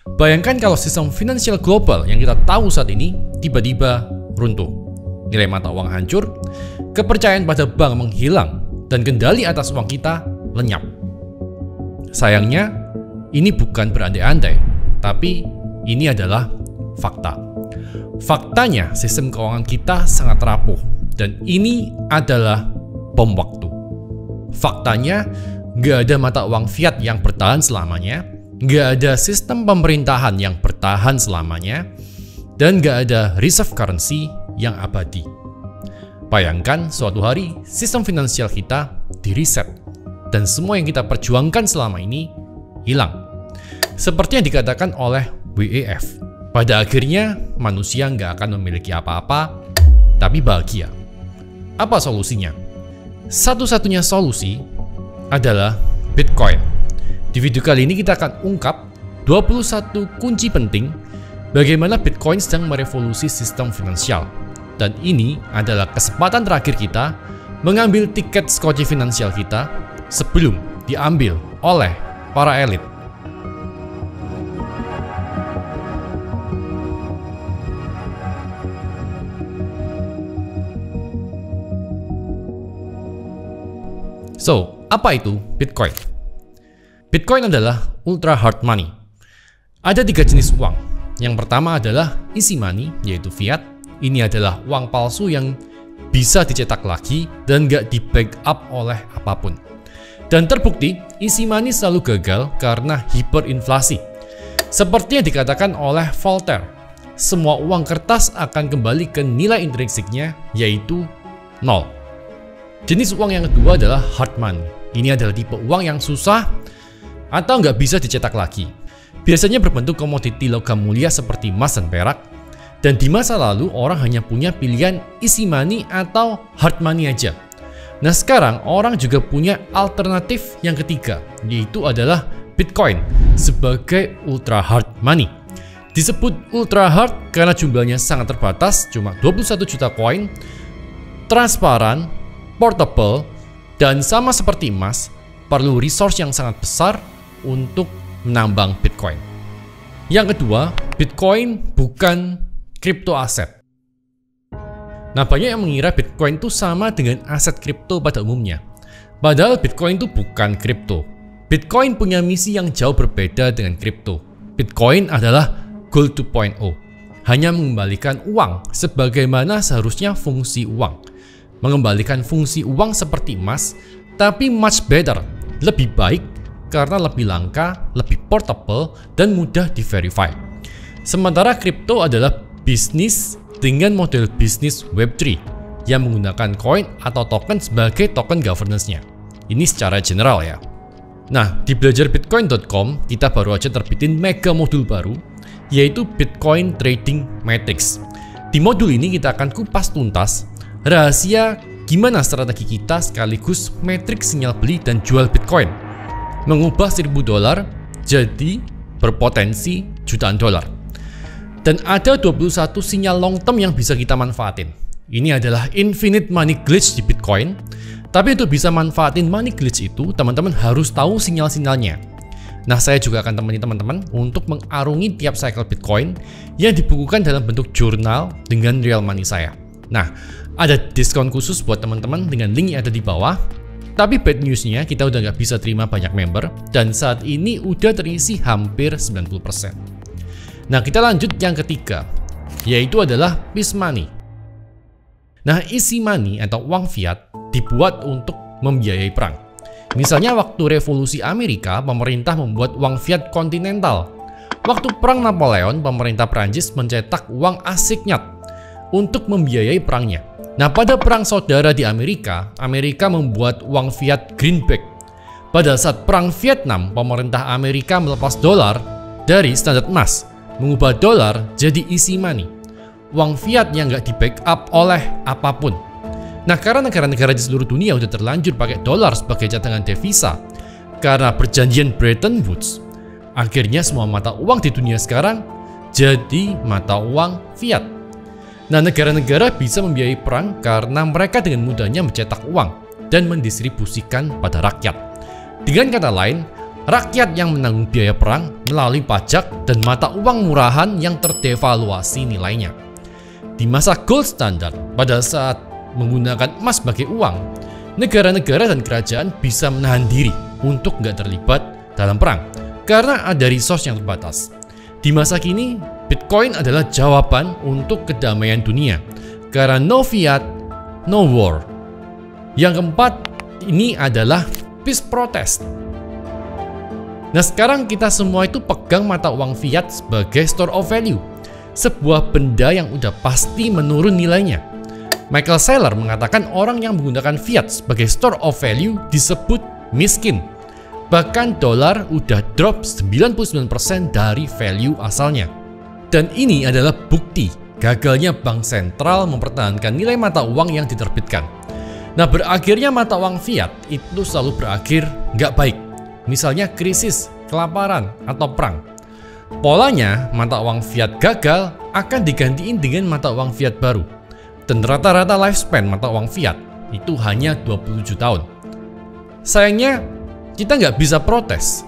Bayangkan kalau sistem finansial global yang kita tahu saat ini tiba-tiba runtuh. Nilai mata uang hancur, kepercayaan pada bank menghilang, dan kendali atas uang kita lenyap. Sayangnya, ini bukan berandai-andai, tapi ini adalah fakta. Faktanya, sistem keuangan kita sangat rapuh, dan ini adalah bom waktu. Faktanya, nggak ada mata uang fiat yang bertahan selamanya, nggak ada sistem pemerintahan yang bertahan selamanya, dan nggak ada reserve currency yang abadi. Bayangkan suatu hari sistem finansial kita di-reset, dan semua yang kita perjuangkan selama ini hilang. Seperti yang dikatakan oleh WEF, pada akhirnya manusia nggak akan memiliki apa-apa, tapi bahagia. Apa solusinya? Satu-satunya solusi adalah Bitcoin. Di video kali ini kita akan ungkap 21 kunci penting bagaimana Bitcoin sedang merevolusi sistem finansial. Dan ini adalah kesempatan terakhir kita mengambil tiket skoci finansial kita sebelum diambil oleh para elit. So, apa itu Bitcoin? Bitcoin adalah ultra hard money. Ada 3 jenis uang. Yang pertama adalah easy money, yaitu fiat. Ini adalah uang palsu yang bisa dicetak lagi dan gak di backup oleh apapun. Dan terbukti, easy money selalu gagal karena hiperinflasi. Seperti yang dikatakan oleh Voltaire, semua uang kertas akan kembali ke nilai intrinsiknya, yaitu 0. Jenis uang yang kedua adalah hard money. Ini adalah tipe uang yang susah atau nggak bisa dicetak lagi. Biasanya berbentuk komoditi logam mulia seperti emas dan perak. Dan di masa lalu orang hanya punya pilihan easy money atau hard money aja. Nah sekarang orang juga punya alternatif yang ketiga, yaitu adalah Bitcoin sebagai ultra hard money. Disebut ultra hard karena jumlahnya sangat terbatas, cuma 21 juta koin, transparan, portable, dan sama seperti emas, perlu resource yang sangat besar untuk menambang Bitcoin. Yang kedua, Bitcoin bukan crypto aset. Nah, banyak yang mengira Bitcoin itu sama dengan aset kripto pada umumnya. Padahal Bitcoin itu bukan kripto. Bitcoin punya misi yang jauh berbeda dengan kripto. Bitcoin adalah Gold 2.0. Hanya mengembalikan uang sebagaimana seharusnya fungsi uang. Mengembalikan fungsi uang seperti emas, tapi much better, lebih baik karena lebih langka, lebih portable, dan mudah di-verify. Sementara kripto adalah bisnis dengan model bisnis Web3 yang menggunakan koin atau token sebagai token governance-nya. Ini secara general ya. Nah, di belajarbitcoin.com kita baru aja terbitin mega modul baru, yaitu Bitcoin Trading Matrix. Di modul ini kita akan kupas tuntas rahasia gimana strategi kita sekaligus matriks sinyal beli dan jual Bitcoin. Mengubah $1.000 jadi berpotensi jutaan dolar. Dan ada 21 sinyal long term yang bisa kita manfaatin. Ini adalah infinite money glitch di Bitcoin. Tapi untuk bisa manfaatin money glitch itu, teman-teman harus tahu sinyal-sinyalnya. Nah, saya juga akan temani teman-teman untuk mengarungi tiap cycle Bitcoin yang dibukukan dalam bentuk jurnal dengan real money saya. Nah, ada diskon khusus buat teman-teman dengan link yang ada di bawah. Tapi bad newsnya, kita udah nggak bisa terima banyak member, dan saat ini udah terisi hampir 90%. Nah, kita lanjut yang ketiga, yaitu adalah peace money. Nah, easy money atau uang fiat dibuat untuk membiayai perang. Misalnya waktu revolusi Amerika, pemerintah membuat uang fiat kontinental. Waktu perang Napoleon, pemerintah Prancis mencetak uang asyiknyat untuk membiayai perangnya. Nah, pada perang saudara di Amerika, Amerika membuat uang fiat greenback. Pada saat perang Vietnam, pemerintah Amerika melepas dolar dari standar emas, mengubah dolar jadi easy money. Uang fiat yang nggak di-backup oleh apapun. Nah, karena negara-negara di seluruh dunia udah terlanjur pakai dolar sebagai cadangan devisa, karena perjanjian Bretton Woods, akhirnya semua mata uang di dunia sekarang jadi mata uang fiat. Nah, negara-negara bisa membiayai perang karena mereka dengan mudahnya mencetak uang dan mendistribusikan pada rakyat. Dengan kata lain, rakyat yang menanggung biaya perang melalui pajak dan mata uang murahan yang terdevaluasi nilainya. Di masa gold standard, pada saat menggunakan emas sebagai uang, negara-negara dan kerajaan bisa menahan diri untuk nggak terlibat dalam perang karena ada resource yang terbatas. Di masa kini, Bitcoin adalah jawaban untuk kedamaian dunia karena no fiat, no war. Yang keempat, ini adalah peace protest. Nah, sekarang kita semua itu pegang mata uang fiat sebagai store of value, sebuah benda yang udah pasti menurun nilainya. Michael Saylor mengatakan orang yang menggunakan fiat sebagai store of value disebut miskin. Bahkan dolar udah drop 99% dari value asalnya. Dan ini adalah bukti gagalnya bank sentral mempertahankan nilai mata uang yang diterbitkan. Nah, berakhirnya mata uang fiat itu selalu berakhir nggak baik. Misalnya krisis, kelaparan, atau perang. Polanya, mata uang fiat gagal akan digantiin dengan mata uang fiat baru. Dan rata-rata lifespan mata uang fiat itu hanya 27 tahun. Sayangnya, kita nggak bisa protes.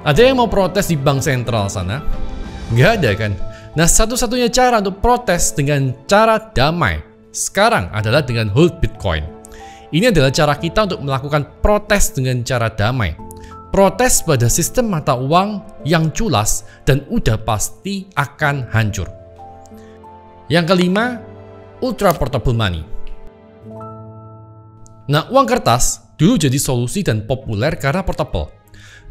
Ada yang mau protes di bank sentral sana? Nggak ada kan? Nah, satu-satunya cara untuk protes dengan cara damai sekarang adalah dengan hold Bitcoin. Ini adalah cara kita untuk melakukan protes dengan cara damai. Protes pada sistem mata uang yang culas dan udah pasti akan hancur. Yang kelima, ultra portable money. Nah, uang kertas dulu jadi solusi dan populer karena portable.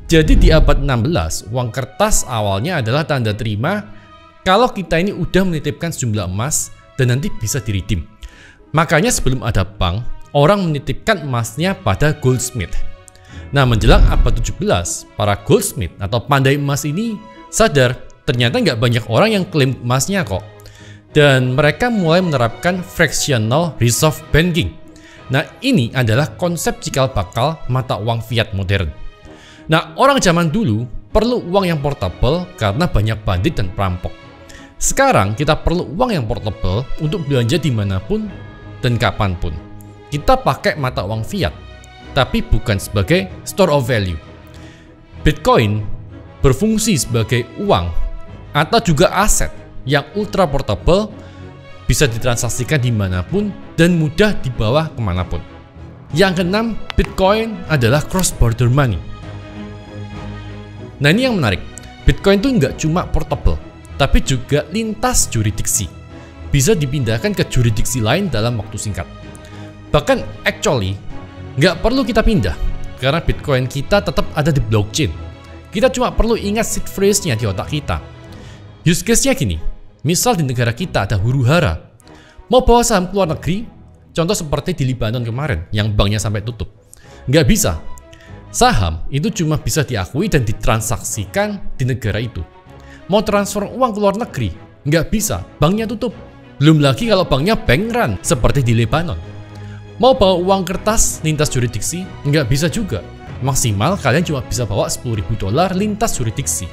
Jadi di abad 16, uang kertas awalnya adalah tanda terima kalau kita ini udah menitipkan sejumlah emas dan nanti bisa diredeem. Makanya sebelum ada bank, orang menitipkan emasnya pada goldsmith. Nah, menjelang abad 17, para goldsmith atau pandai emas ini sadar ternyata nggak banyak orang yang klaim emasnya kok. Dan mereka mulai menerapkan fractional reserve banking. Nah, ini adalah konsep cikal bakal mata uang fiat modern. Nah, orang zaman dulu perlu uang yang portable karena banyak bandit dan perampok. Sekarang kita perlu uang yang portable untuk belanja dimanapun dan kapanpun. Kita pakai mata uang fiat, tapi bukan sebagai store of value. Bitcoin berfungsi sebagai uang atau juga aset yang ultra portable, bisa ditransaksikan dimanapun dan mudah dibawa kemanapun. Yang keenam, Bitcoin adalah cross-border money. Nah, ini yang menarik. Bitcoin itu nggak cuma portable, tapi juga lintas jurisdiksi. Bisa dipindahkan ke jurisdiksi lain dalam waktu singkat. Bahkan actually, nggak perlu kita pindah, karena Bitcoin kita tetap ada di blockchain. Kita cuma perlu ingat seed phrase-nya di otak kita. Use case-nya gini, misal di negara kita ada huru-hara, mau bawa saham ke luar negeri, contoh seperti di Lebanon kemarin, yang banknya sampai tutup. Nggak bisa. Saham itu cuma bisa diakui dan ditransaksikan di negara itu. Mau transfer uang ke luar negeri, nggak bisa, banknya tutup. Belum lagi kalau banknya bank run, seperti di Lebanon. Mau bawa uang kertas lintas jurisdiksi, nggak bisa juga. Maksimal kalian cuma bisa bawa $10.000 lintas jurisdiksi.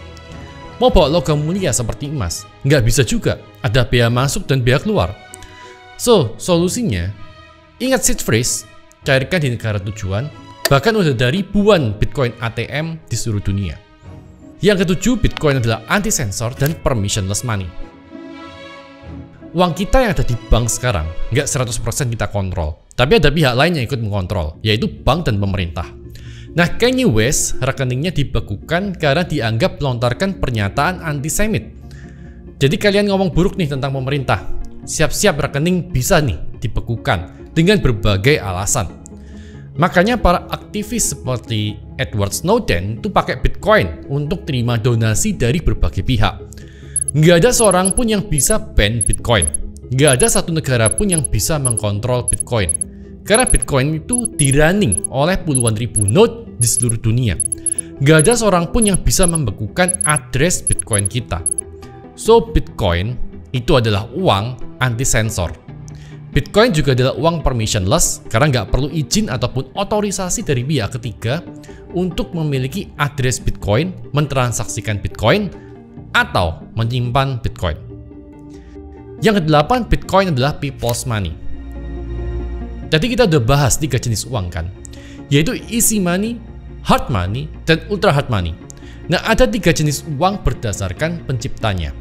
Mau bawa logam mulia seperti emas, nggak bisa juga. Ada bea masuk dan bea keluar. So, solusinya, ingat seed phrase, cairkan di negara tujuan, bahkan udah ada ribuan Bitcoin ATM di seluruh dunia. Yang ketujuh, Bitcoin adalah anti-sensor dan permissionless money. Uang kita yang ada di bank sekarang nggak 100% kita kontrol, tapi ada pihak lain yang ikut mengontrol, yaitu bank dan pemerintah. Nah, Kanye West rekeningnya dibekukan karena dianggap melontarkan pernyataan antisemit. Jadi kalian ngomong buruk nih tentang pemerintah, siap-siap rekening bisa nih dibekukan dengan berbagai alasan. Makanya para aktivis seperti Edward Snowden itu pakai Bitcoin untuk terima donasi dari berbagai pihak. Nggak ada seorang pun yang bisa ban Bitcoin. Nggak ada satu negara pun yang bisa mengkontrol Bitcoin. Karena Bitcoin itu dirunning oleh puluhan ribu node di seluruh dunia. Nggak ada seorang pun yang bisa membekukan address Bitcoin kita. So, Bitcoin itu adalah uang anti-sensor. Bitcoin juga adalah uang permissionless karena nggak perlu izin ataupun otorisasi dari pihak ketiga untuk memiliki address Bitcoin, mentransaksikan Bitcoin, atau menyimpan Bitcoin. Yang kedelapan, Bitcoin adalah people's money. Jadi kita udah bahas 3 jenis uang kan, yaitu easy money, hard money, dan ultra hard money. Nah, ada 3 jenis uang berdasarkan penciptanya.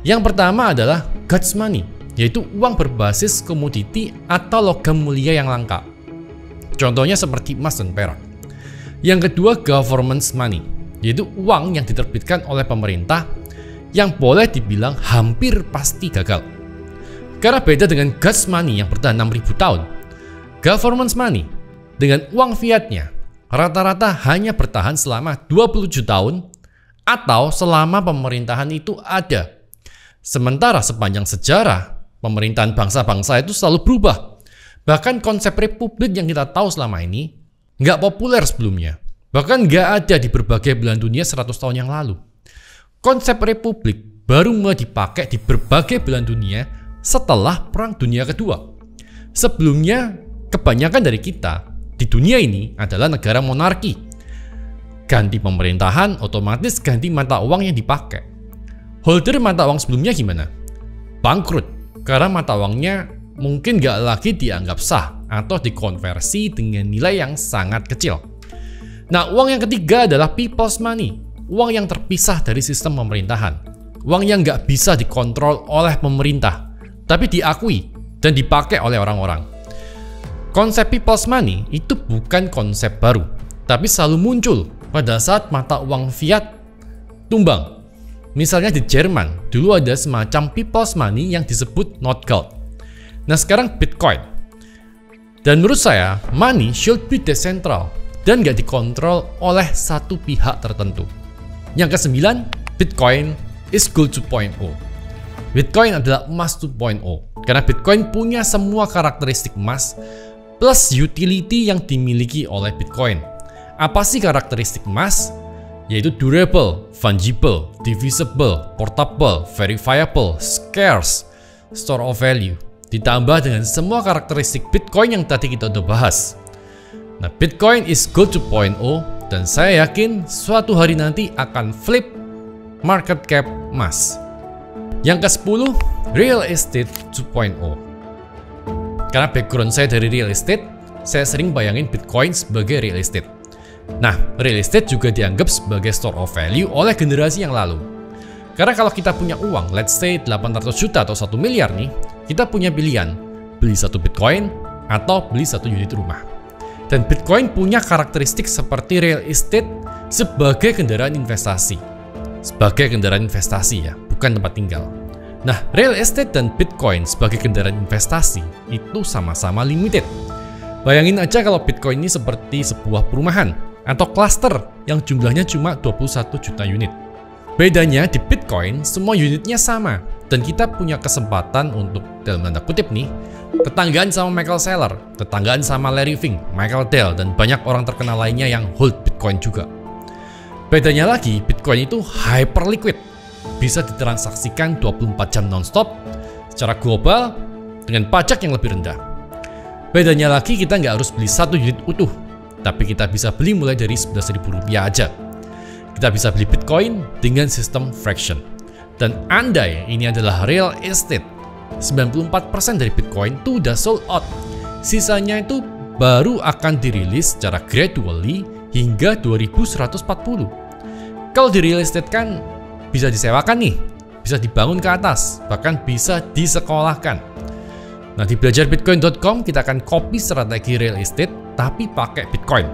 Yang pertama adalah God's money, yaitu uang berbasis komoditi atau logam mulia yang langka. Contohnya seperti emas dan perak. Yang kedua, government's money, yaitu uang yang diterbitkan oleh pemerintah yang boleh dibilang hampir pasti gagal. Karena beda dengan God's money yang bertahan 6.000 tahun, government's money dengan uang fiatnya rata-rata hanya bertahan selama 27 tahun atau selama pemerintahan itu ada. Sementara sepanjang sejarah, pemerintahan bangsa-bangsa itu selalu berubah. Bahkan konsep republik yang kita tahu selama ini nggak populer sebelumnya. Bahkan nggak ada di berbagai belahan dunia 100 tahun yang lalu. Konsep republik baru mulai dipakai di berbagai belahan dunia setelah Perang Dunia Kedua. Sebelumnya, kebanyakan dari kita di dunia ini adalah negara monarki. Ganti pemerintahan, otomatis ganti mata uang yang dipakai. Holder mata uang sebelumnya gimana? Bangkrut, karena mata uangnya mungkin nggak lagi dianggap sah atau dikonversi dengan nilai yang sangat kecil. Nah, uang yang ketiga adalah people's money, uang yang terpisah dari sistem pemerintahan, uang yang nggak bisa dikontrol oleh pemerintah, tapi diakui dan dipakai oleh orang-orang. Konsep people's money itu bukan konsep baru, tapi selalu muncul pada saat mata uang fiat tumbang. Misalnya di Jerman, dulu ada semacam people's money yang disebut Notgeld. Nah, sekarang Bitcoin. Dan menurut saya, money should be decentral dan nggak dikontrol oleh satu pihak tertentu. Yang ke-9, Bitcoin is gold 2.0. Bitcoin adalah emas 2.0 karena Bitcoin punya semua karakteristik emas plus utility yang dimiliki oleh Bitcoin. Apa sih karakteristik emas? Yaitu durable, fungible, divisible, portable, verifiable, scarce, store of value. Ditambah dengan semua karakteristik Bitcoin yang tadi kita udah bahas. Nah, Bitcoin is gold 2.0 dan saya yakin suatu hari nanti akan flip market cap emas. Yang ke-10, real estate 2.0. Karena background saya dari real estate, saya sering bayangin Bitcoin sebagai real estate. Nah, real estate juga dianggap sebagai store of value oleh generasi yang lalu. Karena kalau kita punya uang, let's say 800 juta atau 1 miliar nih, kita punya pilihan, beli 1 Bitcoin atau beli 1 unit rumah. Dan Bitcoin punya karakteristik seperti real estate sebagai kendaraan investasi. Sebagai kendaraan investasi ya, bukan tempat tinggal. Nah, real estate dan Bitcoin sebagai kendaraan investasi itu sama-sama limited. Bayangin aja kalau Bitcoin ini seperti sebuah perumahan atau klaster yang jumlahnya cuma 21 juta unit. Bedanya di Bitcoin, semua unitnya sama dan kita punya kesempatan untuk, dalam tanda kutip nih, tetanggaan sama Michael Saylor, tetanggaan sama Larry Fink, Michael Dell, dan banyak orang terkenal lainnya yang hold Bitcoin juga. Bedanya lagi, Bitcoin itu hyper liquid, bisa ditransaksikan 24 jam nonstop secara global dengan pajak yang lebih rendah. Bedanya lagi, kita nggak harus beli 1 unit utuh, tapi kita bisa beli mulai dari Rp11.000 aja. Kita bisa beli Bitcoin dengan sistem fraction. Dan andai ini adalah real estate, 94% dari Bitcoin itu udah sold out. Sisanya itu baru akan dirilis secara gradually hingga 2140. Kalau di real estate kan bisa disewakan nih, bisa dibangun ke atas, bahkan bisa disekolahkan. Nah, di belajarbitcoin.com kita akan copy strategi real estate tapi pakai Bitcoin.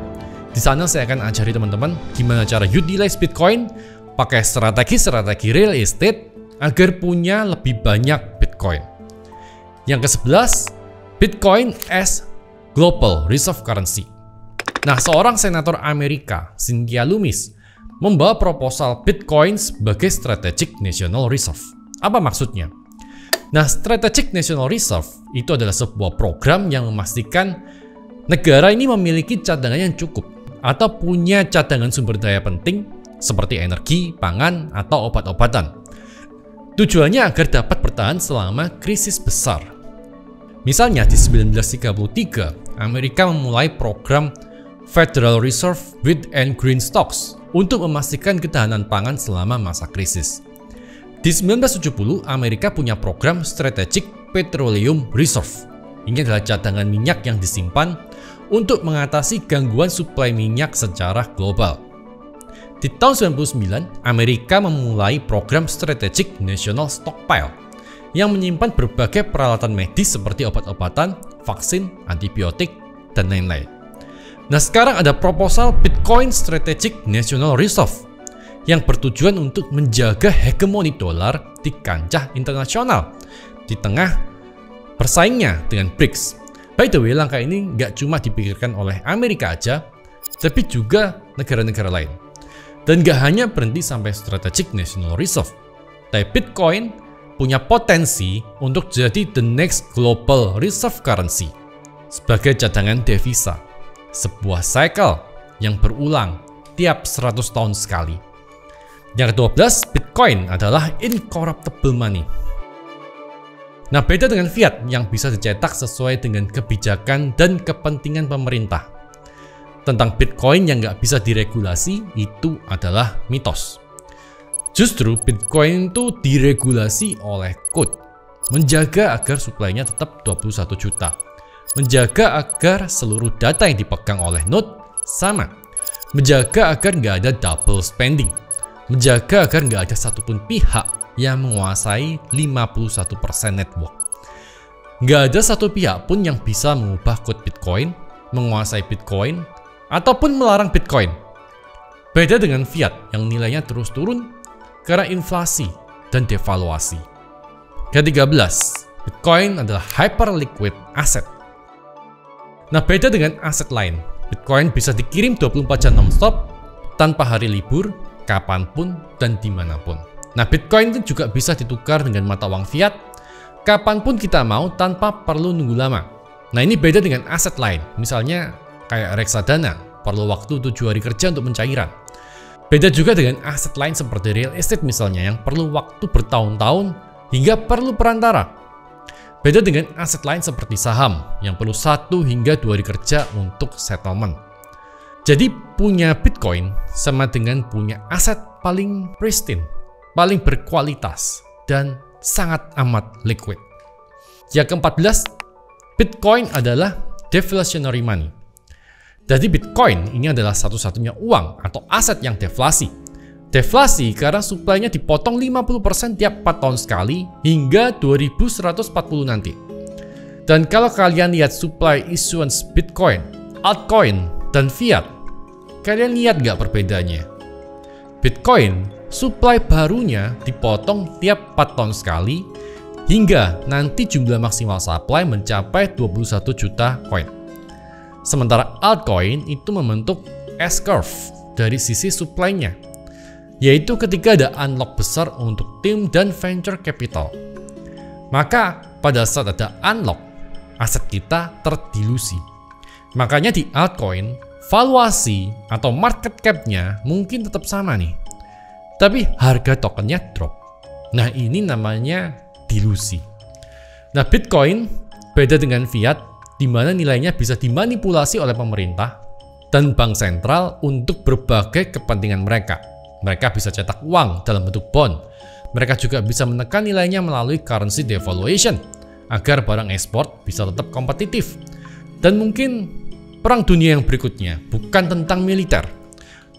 Di sana saya akan ajari teman-teman gimana cara utilize Bitcoin pakai strategi real estate agar punya lebih banyak Bitcoin. Yang ke-11, Bitcoin as global reserve currency. Nah, seorang senator Amerika, Cynthia Lummis, membawa proposal Bitcoin sebagai strategic national reserve. Apa maksudnya? Nah, Strategic National Reserve itu adalah sebuah program yang memastikan negara ini memiliki cadangan yang cukup atau punya cadangan sumber daya penting seperti energi, pangan, atau obat-obatan. Tujuannya agar dapat bertahan selama krisis besar. Misalnya di 1933, Amerika memulai program Federal Reserve Wheat and Grain Stocks untuk memastikan ketahanan pangan selama masa krisis. Di 1970, Amerika punya program Strategic Petroleum Reserve. Ini adalah cadangan minyak yang disimpan untuk mengatasi gangguan suplai minyak secara global. Di tahun 1999, Amerika memulai program Strategic National Stockpile yang menyimpan berbagai peralatan medis seperti obat-obatan, vaksin, antibiotik, dan lain-lain. Nah, sekarang ada proposal Bitcoin Strategic National Reserve yang bertujuan untuk menjaga hegemoni dolar di kancah internasional di tengah bersaingnya dengan BRICS. By the way, langkah ini nggak cuma dipikirkan oleh Amerika aja, tapi juga negara-negara lain. Dan nggak hanya berhenti sampai Strategic National Reserve, tapi Bitcoin punya potensi untuk jadi the next global reserve currency sebagai cadangan devisa, sebuah cycle yang berulang tiap 100 tahun sekali. Yang ke-12, Bitcoin adalah incorruptible money. Nah, beda dengan fiat yang bisa dicetak sesuai dengan kebijakan dan kepentingan pemerintah. Tentang Bitcoin yang nggak bisa diregulasi, itu adalah mitos. Justru Bitcoin itu diregulasi oleh Code, menjaga agar suplainya tetap 21 juta, menjaga agar seluruh data yang dipegang oleh node sama, menjaga agar nggak ada double spending, menjaga agar nggak ada satupun pihak yang menguasai 51% network. Nggak ada satu pihak pun yang bisa mengubah kode Bitcoin, menguasai Bitcoin, ataupun melarang Bitcoin. Beda dengan fiat yang nilainya terus turun karena inflasi dan devaluasi. Ke-13, Bitcoin adalah hyperliquid asset. Nah, beda dengan aset lain, Bitcoin bisa dikirim 24 jam non-stop, tanpa hari libur, kapanpun dan dimanapun. Nah, Bitcoin itu juga bisa ditukar dengan mata uang fiat kapanpun kita mau tanpa perlu nunggu lama. Nah, ini beda dengan aset lain, misalnya kayak reksadana, perlu waktu 7 hari kerja untuk pencairan. Beda juga dengan aset lain seperti real estate misalnya yang perlu waktu bertahun-tahun hingga perlu perantara. Beda dengan aset lain seperti saham yang perlu 1 hingga 2 hari kerja untuk settlement. Jadi punya Bitcoin sama dengan punya aset paling pristine, paling berkualitas, dan sangat amat liquid. Yang ke-14, Bitcoin adalah deflationary money. Jadi Bitcoin ini adalah satu-satunya uang atau aset yang deflasi. Deflasi karena suplainya dipotong 50% tiap 4 tahun sekali hingga 2140 nanti. Dan kalau kalian lihat supply issuance Bitcoin, altcoin, dan fiat, kalian lihat nggak perbedaannya? Bitcoin, supply barunya dipotong tiap 4 tahun sekali hingga nanti jumlah maksimal supply mencapai 21 juta koin. Sementara altcoin itu membentuk S-curve dari sisi supply-nya, yaitu ketika ada unlock besar untuk tim dan venture capital. Maka pada saat ada unlock, aset kita terdilusi. Makanya di altcoin, valuasi atau market cap-nya mungkin tetap sama nih, tapi harga tokennya drop. Nah, ini namanya dilusi. Nah, Bitcoin beda dengan fiat di mana nilainya bisa dimanipulasi oleh pemerintah dan bank sentral untuk berbagai kepentingan mereka. Mereka bisa cetak uang dalam bentuk bond. Mereka juga bisa menekan nilainya melalui currency devaluation agar barang ekspor bisa tetap kompetitif. Dan mungkin perang dunia yang berikutnya bukan tentang militer,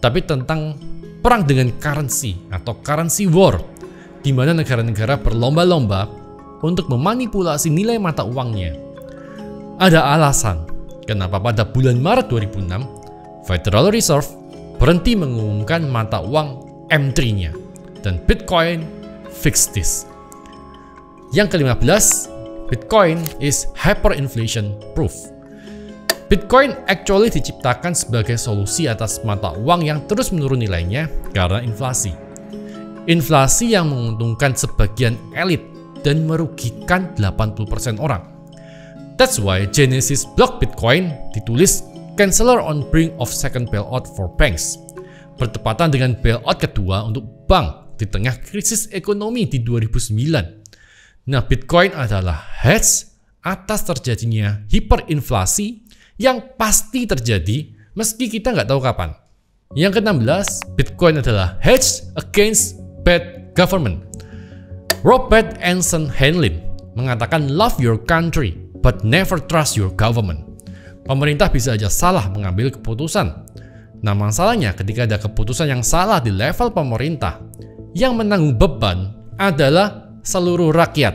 tapi tentang perang dengan currency atau currency war, di mana negara-negara berlomba-lomba untuk memanipulasi nilai mata uangnya. Ada alasan kenapa pada bulan Maret 2006, Federal Reserve berhenti mengumumkan mata uang M3-nya, dan Bitcoin fix this. Yang ke-15, Bitcoin is hyperinflation proof. Bitcoin actually diciptakan sebagai solusi atas mata uang yang terus menurun nilainya karena inflasi. Inflasi yang menguntungkan sebagian elit dan merugikan 80% orang. That's why Genesis block Bitcoin ditulis Canceller on brink of second bailout for banks, bertepatan dengan bailout kedua untuk bank di tengah krisis ekonomi di 2009. Nah, Bitcoin adalah hedge atas terjadinya hiperinflasi yang pasti terjadi meski kita nggak tahu kapan. Yang ke-16, Bitcoin adalah hedge against bad government. Robert Anson Hanlin mengatakan love your country but never trust your government. Pemerintah bisa aja salah mengambil keputusan. Nah, masalahnya ketika ada keputusan yang salah di level pemerintah, yang menanggung beban adalah seluruh rakyat.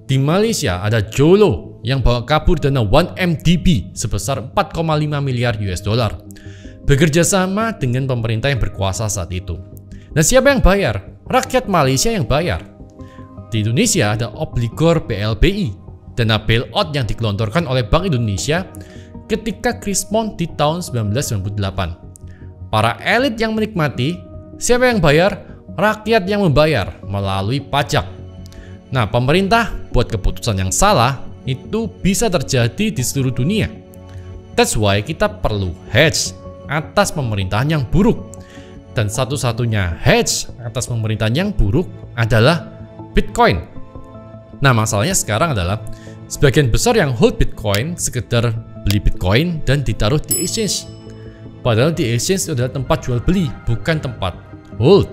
Di Malaysia ada Jolo yang bawa kabur dana 1MDB sebesar 4,5 miliar US dollar. Bekerja sama dengan pemerintah yang berkuasa saat itu. Nah, siapa yang bayar? Rakyat Malaysia yang bayar. Di Indonesia ada obligor BLBI, dana bailout yang digelontorkan oleh Bank Indonesia ketika Krismon di tahun 1998. Para elit yang menikmati, siapa yang bayar? Rakyat yang membayar melalui pajak. Nah, pemerintah buat keputusan yang salah itu bisa terjadi di seluruh dunia. That's why kita perlu hedge atas pemerintahan yang buruk. Dan satu-satunya hedge atas pemerintahan yang buruk adalah Bitcoin. Nah, masalahnya sekarang adalah sebagian besar yang hold Bitcoin sekedar beli Bitcoin dan ditaruh di exchange. Padahal di exchange itu adalah tempat jual beli, bukan tempat hold.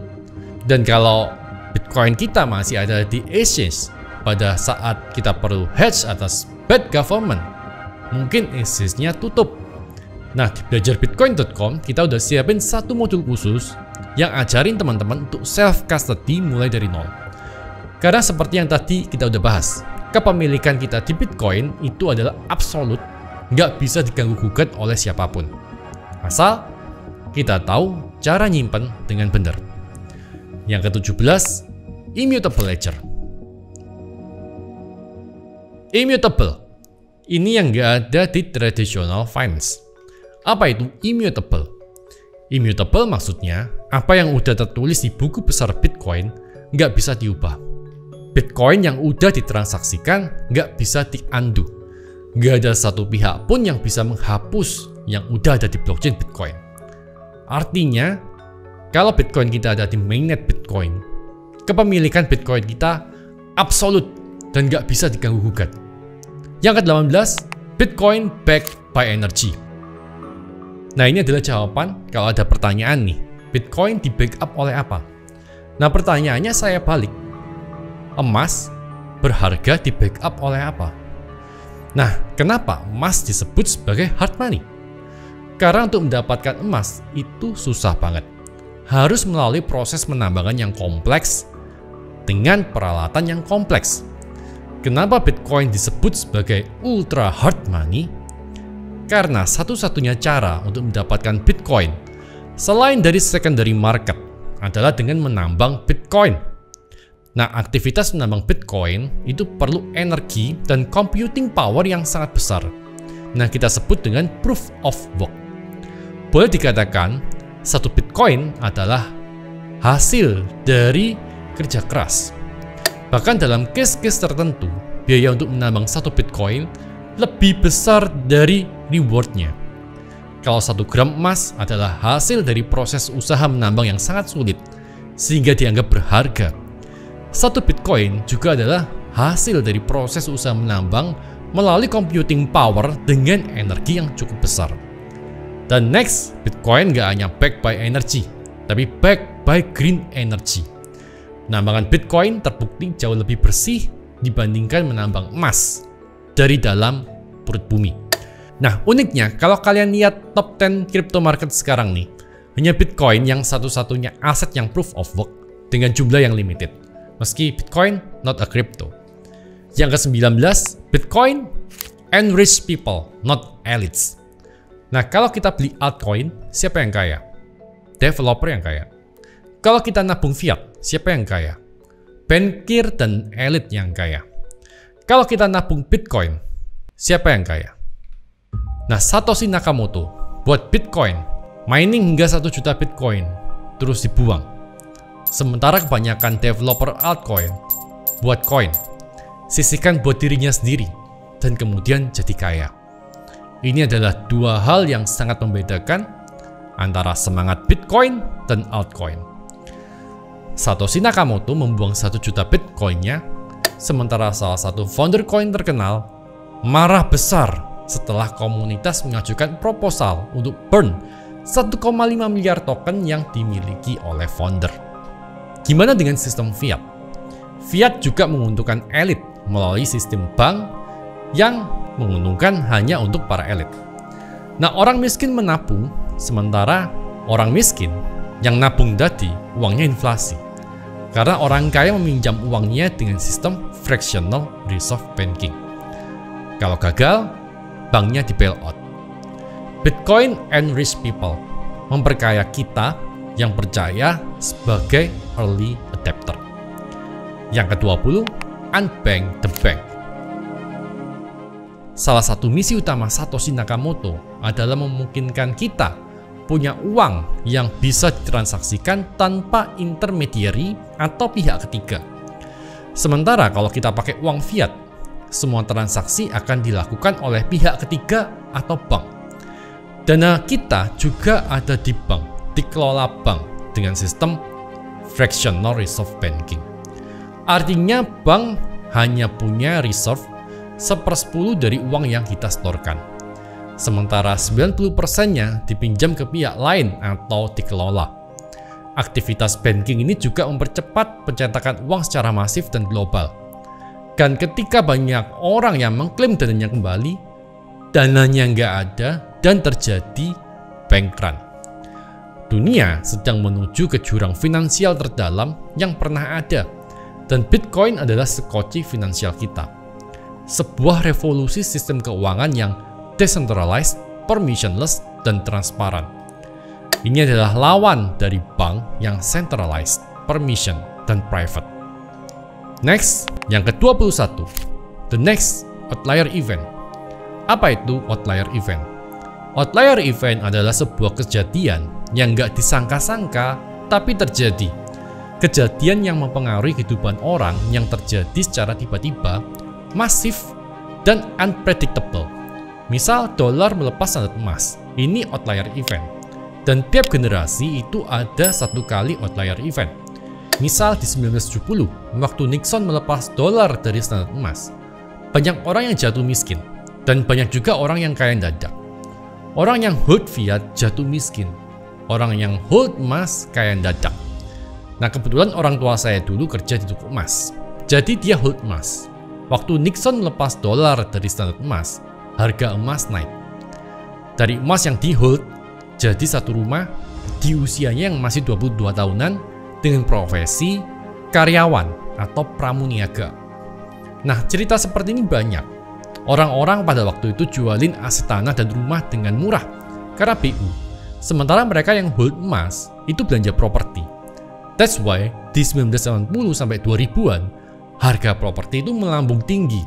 Dan kalau Bitcoin kita masih ada di exchange pada saat kita perlu hedge atas bad government, mungkin exchange-nya tutup. Nah, di belajarbitcoin.com kita udah siapin satu modul khusus yang ajarin teman-teman untuk self-custody mulai dari nol. Karena seperti yang tadi kita udah bahas, kepemilikan kita di Bitcoin itu adalah absolut, nggak bisa diganggu-gugat oleh siapapun. Asal kita tahu cara nyimpen dengan benar. Yang ke-17, immutable ledger. Immutable, ini yang nggak ada di traditional finance. Apa itu immutable? Immutable maksudnya apa yang udah tertulis di buku besar Bitcoin nggak bisa diubah. Bitcoin yang udah ditransaksikan nggak bisa di-undo. Nggak ada satu pihak pun yang bisa menghapus yang udah ada di blockchain Bitcoin. Artinya, kalau Bitcoin kita ada di mainnet Bitcoin, kepemilikan Bitcoin kita absolut dan nggak bisa diganggu-gugat. Yang ke-18, Bitcoin backed by energy. Nah, ini adalah jawaban kalau ada pertanyaan nih, Bitcoin di backup oleh apa? Nah, pertanyaannya saya balik. Emas berharga di backup oleh apa? Nah, kenapa emas disebut sebagai hard money? Karena untuk mendapatkan emas itu susah banget. Harus melalui proses menambangkan yang kompleks dengan peralatan yang kompleks. Kenapa Bitcoin disebut sebagai ultra hard money? Karena satu-satunya cara untuk mendapatkan Bitcoin selain dari secondary market adalah dengan menambang Bitcoin. Nah, aktivitas menambang Bitcoin itu perlu energi dan computing power yang sangat besar. Nah, kita sebut dengan proof of work. Boleh dikatakan, satu Bitcoin adalah hasil dari kerja keras. Bahkan dalam case-case tertentu, biaya untuk menambang satu Bitcoin lebih besar dari rewardnya. Kalau 1 gram emas adalah hasil dari proses usaha menambang yang sangat sulit, sehingga dianggap berharga. 1 Bitcoin juga adalah hasil dari proses usaha menambang melalui computing power dengan energi yang cukup besar. Dan next, Bitcoin gak hanya backed by energy, tapi backed by green energy. Penambangan Bitcoin terbukti jauh lebih bersih dibandingkan menambang emas dari dalam perut bumi. Nah, uniknya kalau kalian lihat top 10 crypto market sekarang nih, hanya Bitcoin yang satu-satunya aset yang proof of work dengan jumlah yang limited. Meski Bitcoin not a crypto. Yang ke-19, Bitcoin and rich people, not elites. Nah, kalau kita beli altcoin, siapa yang kaya? Developer yang kaya. Kalau kita nabung fiat, siapa yang kaya? Bankir dan elit yang kaya. Kalau kita nabung Bitcoin, siapa yang kaya? Nah, Satoshi Nakamoto buat Bitcoin, mining hingga 1 juta Bitcoin, terus dibuang. Sementara kebanyakan developer altcoin buat coin, sisihkan buat dirinya sendiri, dan kemudian jadi kaya. Ini adalah dua hal yang sangat membedakan antara semangat Bitcoin dan altcoin. Satoshi Nakamoto membuang 1 juta Bitcoinnya, sementara salah satu founder coin terkenal marah besar setelah komunitas mengajukan proposal untuk burn 1,5 miliar token yang dimiliki oleh founder. Gimana dengan sistem fiat? Fiat juga menguntungkan elit melalui sistem bank yang menguntungkan hanya untuk para elit. Nah, orang miskin menabung, sementara orang miskin yang nabung tadi uangnya inflasi. Karena orang kaya meminjam uangnya dengan sistem fractional reserve banking. Kalau gagal, banknya di bailout. Bitcoin and rich people memperkaya kita yang percaya sebagai early adapter. Yang ke-20, unbank the bank. Salah satu misi utama Satoshi Nakamoto adalah memungkinkan kita punya uang yang bisa ditransaksikan tanpa intermediary atau pihak ketiga. Sementara kalau kita pakai uang fiat, semua transaksi akan dilakukan oleh pihak ketiga atau bank. Dana kita juga ada di bank, dikelola bank dengan sistem fractional reserve banking. Artinya bank hanya punya reserve 1/10 dari uang yang kita setorkan. Sementara 90%-nya dipinjam ke pihak lain atau dikelola. Aktivitas banking ini juga mempercepat pencetakan uang secara masif dan global. Dan ketika banyak orang yang mengklaim dananya kembali, dananya nggak ada dan terjadi bank run. Dunia sedang menuju ke jurang finansial terdalam yang pernah ada, dan Bitcoin adalah sekoci finansial kita. Sebuah revolusi sistem keuangan yang decentralized, permissionless, dan transparan. Ini adalah lawan dari bank yang centralized, permission, dan private. Next, yang ke-21, the next outlier event. Apa itu outlier event? Outlier event adalah sebuah kejadian yang nggak disangka-sangka tapi terjadi. Kejadian yang mempengaruhi kehidupan orang yang terjadi secara tiba-tiba, masif, dan unpredictable. Misal dolar melepas standar emas, ini outlier event. Dan tiap generasi itu ada satu kali outlier event. Misal di 1970, waktu Nixon melepas dolar dari standar emas, banyak orang yang jatuh miskin, dan banyak juga orang yang kaya mendadak. Orang yang hold fiat jatuh miskin, orang yang hold emas kaya mendadak. Nah, kebetulan orang tua saya dulu kerja di toko emas, jadi dia hold emas. Waktu Nixon melepas dolar dari standar emas, harga emas naik. Dari emas yang di-hold, jadi satu rumah di usianya yang masih 22 tahunan dengan profesi karyawan atau pramuniaga. Nah, cerita seperti ini banyak. Orang-orang pada waktu itu jualin aset tanah dan rumah dengan murah karena BU. Sementara mereka yang hold emas itu belanja properti. That's why di 1990 sampai 2000-an, harga properti itu melambung tinggi.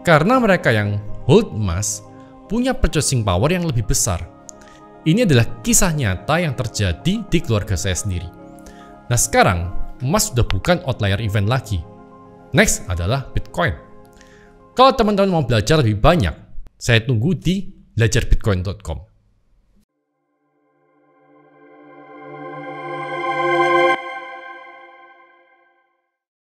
Karena mereka yang hold emas punya purchasing power yang lebih besar. Ini adalah kisah nyata yang terjadi di keluarga saya sendiri. Nah, sekarang emas sudah bukan outlier event lagi. Next adalah Bitcoin. Kalau teman-teman mau belajar lebih banyak, saya tunggu di belajarbitcoin.com.